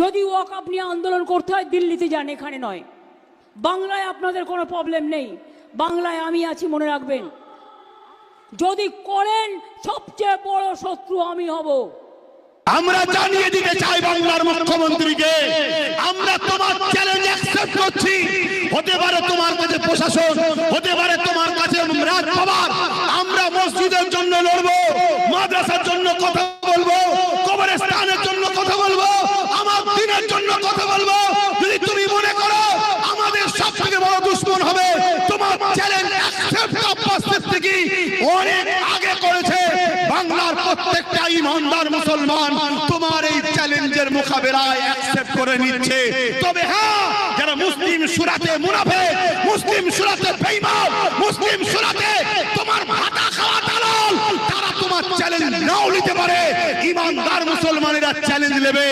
যদি ওয়াকআপ নিয়ে আন্দোলন করতে হয় দিল্লিতে যান, এখানে নয়। বাংলায় আপনাদের কোনো প্রবলেম নেই, বাংলায় আমি আছি, মনে রাখবেন। যদি করেন সবচেয়ে বড় শত্রু আমি হব। আমরা জানিয়ে দিতে চাই বাংলার মুখ্যমন্ত্রীকে, আমরা তোমার চ্যালেঞ্জ অ্যাকসেপ্ট করছি। হতে পারে তোমার কাছে প্রশাসন, হতে পারে তোমার কাছে রাজপাবার, আমরা মসজিদের জন্য লড়বো, মাদ্রাসার জন্য কথা বলবো, কবরস্থানের জন্য কথা বলবো, আমার দিনের জন্য কথা বলবো। যদি তুমি মনে করো আমাদের সবথেকে বড় দুশমন হবে, তোমার চ্যালেঞ্জ অ্যাকসেপ্ট আব্বাস সিদ্দিকী অনেক আগে করেছে। বাংলার প্রত্যেকটা ইমানদার মুসলমান তোমার এই চ্যালেঞ্জের মোকাবেলায় অ্যাকসেপ্ট করে নিচ্ছে। তবে হ্যাঁ, যারা মুসলিম সুরাতে মুনাফিক, মুসলিম সুরাতে বেঈমান, মুসলিম সুরাতে তোমার ভাতা খাওয়া দালাল, তারা তোমার চ্যালেঞ্জ নাও নিতে পারে। ইমানদার মুসলমানেরা চ্যালেঞ্জ নেবে।